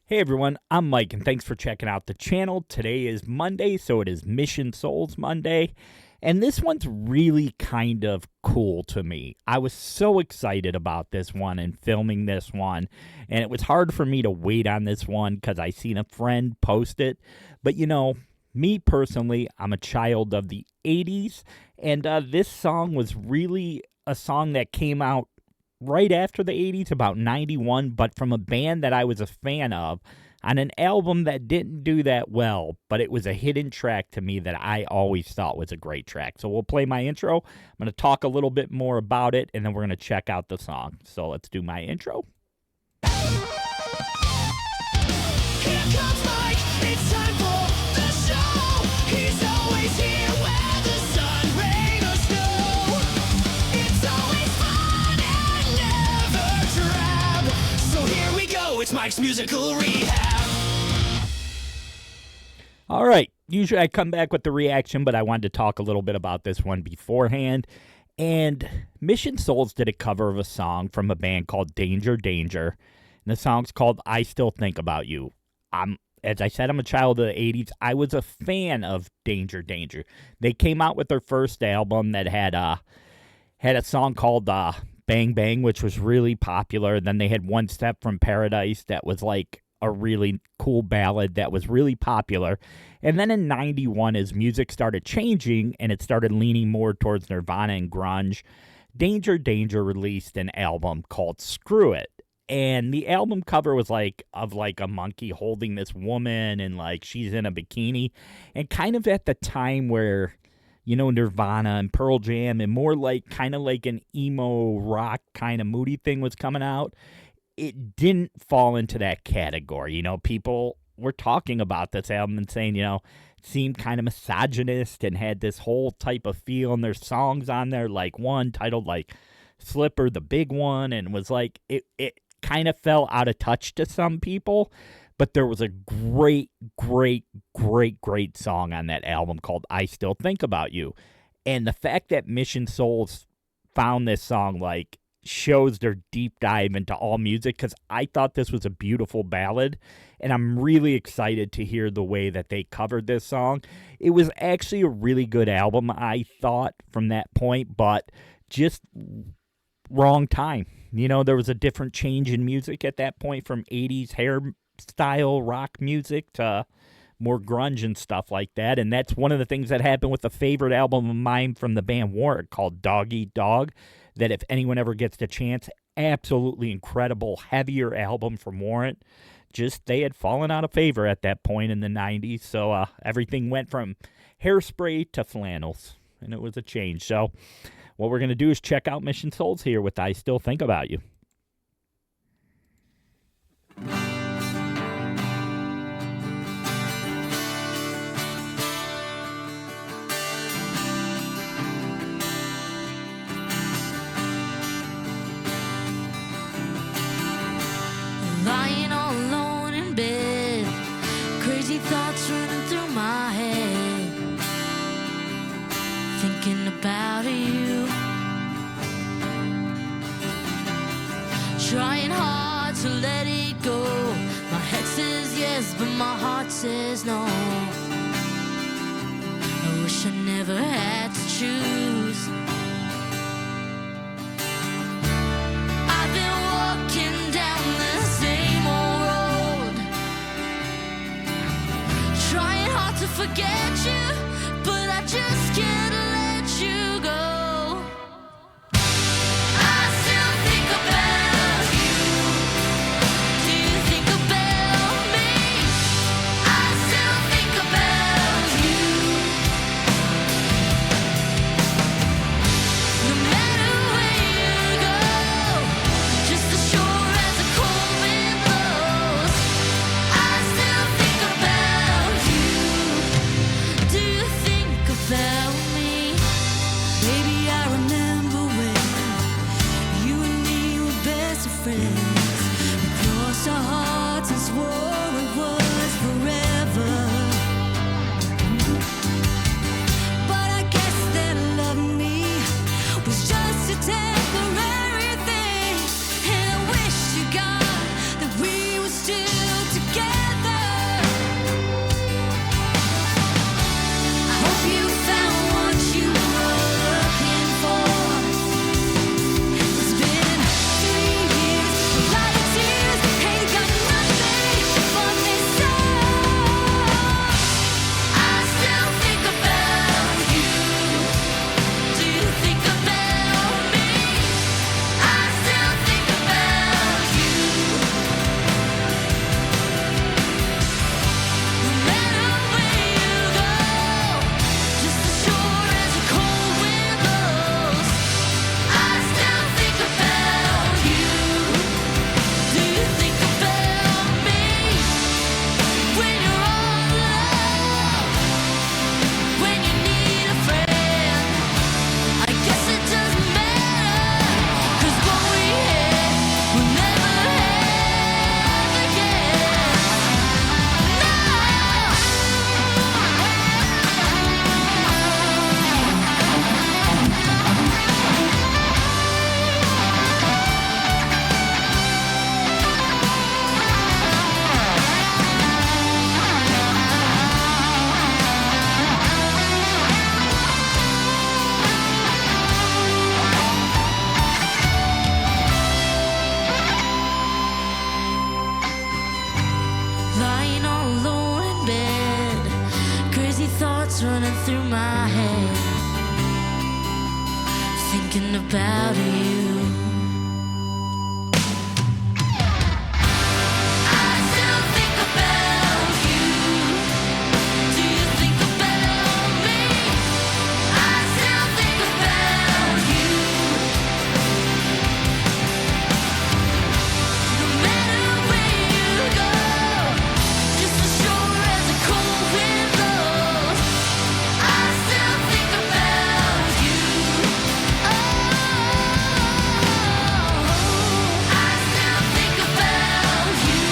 Hey everyone, I'm Mike and thanks for checking out the channel. Today is Monday, so it is Mission Souls Monday. And this one's really kind of cool to me. I was so excited about this one and filming this one. And it was hard for me to wait on this one because I seen a friend post it. But you know, me personally, I'm a child of the 80s. And this song was really a song that came out right after the 80s, about 91, but from a band that I was a fan of on an album that didn't do that well, but it was a hidden track to me that I always thought was a great track. So we'll play my intro. I'm going to talk a little bit more about it, and then we're going to check out the song. So let's do my intro. Here comes Mike, it's time for the show. He's always here where the sun, rain, or snow. It's always fun and never drab. So here we go, it's Mike's musical rehab. All right, usually I come back with the reaction, but I wanted to talk a little bit about this one beforehand. And Mission Souls did a cover of a song from a band called Danger Danger. And the song's called I Still Think About You. As I said, I'm a child of the 80s. I was a fan of Danger Danger. They came out with their first album that had a song called Bang Bang, which was really popular. Then they had One Step from Paradise that was like a really cool ballad that was really popular. And then in 91, his music started changing and it started leaning more towards Nirvana and grunge. Danger Danger released an album called Screw It. And the album cover was like a monkey holding this woman and like she's in a bikini. And kind of at the time where, you know, Nirvana and Pearl Jam and more like kind of like an emo rock kind of moody thing was coming out, it didn't fall into that category. You know, people were talking about this album and saying, you know, it seemed kind of misogynist and had this whole type of feel. And there's songs on there, like one titled like Slipper, the Big One, and was like, it kind of fell out of touch to some people. But there was a great song on that album called I Still Think About You. And the fact that Mission Souls found this song, like, shows their deep dive into all music, because I thought this was a beautiful ballad, and I'm really excited to hear the way that they covered this song. It was actually a really good album, I thought, from that point, but just wrong time. You know, there was a different change in music at that point from 80s hairstyle rock music to more grunge and stuff like that, and that's one of the things that happened with a favorite album of mine from the band Warrant called Dog Eat Dog, that if anyone ever gets the chance, absolutely incredible, heavier album from Warrant. Just, they had fallen out of favor at that point in the 90s, so everything went from hairspray to flannels, and it was a change. So what we're going to do is check out Mission Souls here with I Still Think About You. Lying all alone in bed, crazy thoughts running through my head, thinking about you, trying hard to let it go. My head says yes, but my heart says no. I wish I never had to choose. I've been walking down the same old road, trying hard to forget you, but I just can't let you go. I still think about you. Do you think about me? I still think about you. No matter where you go, just as sure as a cold wind blows, I still think about you. Do thoughts running through my head, thinking about you. I still think about you. Do you think about me? I still think about you. No matter where you go, just as sure as the cold wind blows, I still think about you. Oh, I still think about you.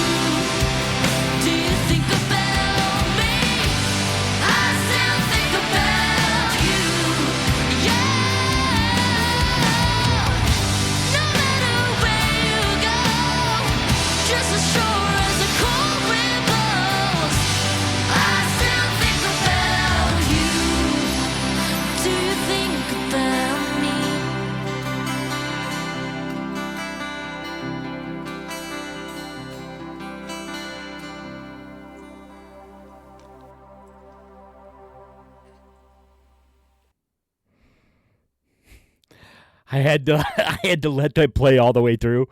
Do you think about me? I still think about you. Yeah. No matter where you go, just as sure as the cold wind blows, I still think about you. Do you think about me? I had to I had to let that play all the way through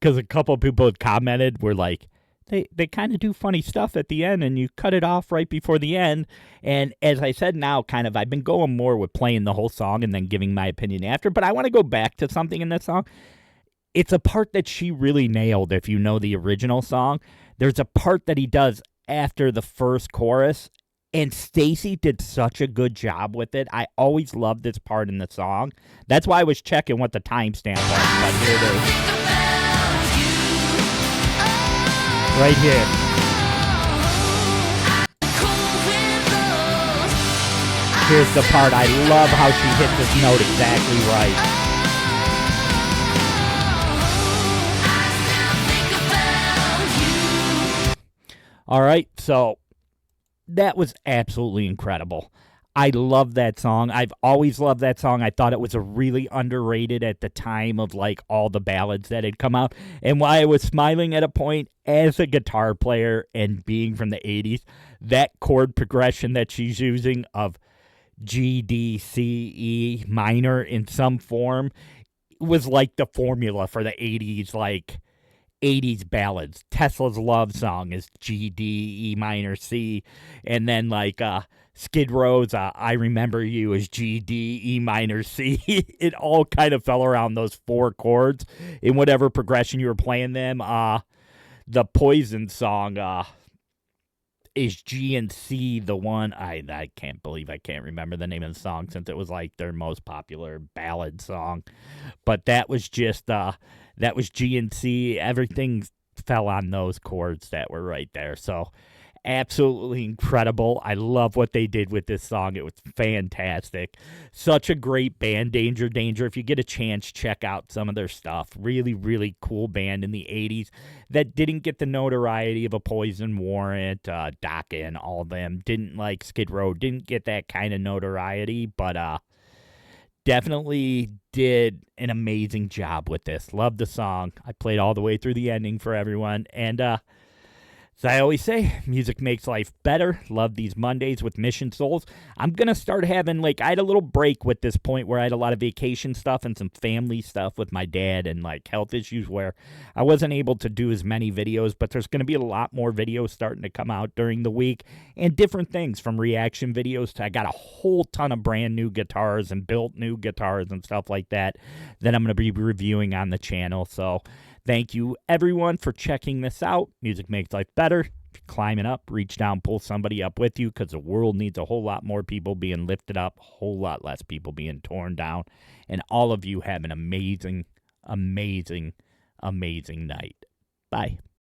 because a couple of people had commented were like they kind of do funny stuff at the end and you cut it off right before the end. And as I said, now kind of I've been going more with playing the whole song and then giving my opinion after, but I want to go back to something in this song. It's a part that she really nailed. If you know the original song, there's a part that he does after the first chorus, and Stacy did such a good job with it. I always loved this part in the song. That's why I was checking what the timestamp was, but here it is. Right here. Here's the part. I love how she hit this note exactly right. All right, so that was absolutely incredible. I love that song. I've always loved that song. I thought it was a really underrated at the time of like all the ballads that had come out. And why I was smiling at a point as a guitar player and being from the 80s, that chord progression that she's using of G, D, C, E minor in some form was like the formula for the 80s, like 80s ballads. Tesla's Love Song is G, D, E minor, C. And then like Skid Row's I Remember You is G, D, E minor, C. It all kind of fell around those four chords in whatever progression you were playing them. The Poison song is G and C, the one. I can't believe I can't remember the name of the song since it was like their most popular ballad song. But that was just that was G and C. Everything fell on those chords that were right there. So absolutely incredible. I love what they did with this song. It was fantastic. Such a great band, Danger Danger. If you get a chance, check out some of their stuff. Really, really cool band in the 80s that didn't get the notoriety of a Poison, Warrant, Dokken, all of them. Didn't like Skid Row, didn't get that kind of notoriety, but definitely did an amazing job with this. Love the song. I played all the way through the ending for everyone. And as I always say, music makes life better. Love these Mondays with Mission Souls. I'm going to start having, like, I had a little break with this point where I had a lot of vacation stuff and some family stuff with my dad and, like, health issues where I wasn't able to do as many videos, but there's going to be a lot more videos starting to come out during the week and different things from reaction videos to I got a whole ton of brand new guitars and built new guitars and stuff like that I'm going to be reviewing on the channel. So thank you, everyone, for checking this out. Music makes life better. If you're climbing up, reach down, pull somebody up with you because the world needs a whole lot more people being lifted up, a whole lot less people being torn down. And all of you have an amazing, amazing, amazing night. Bye.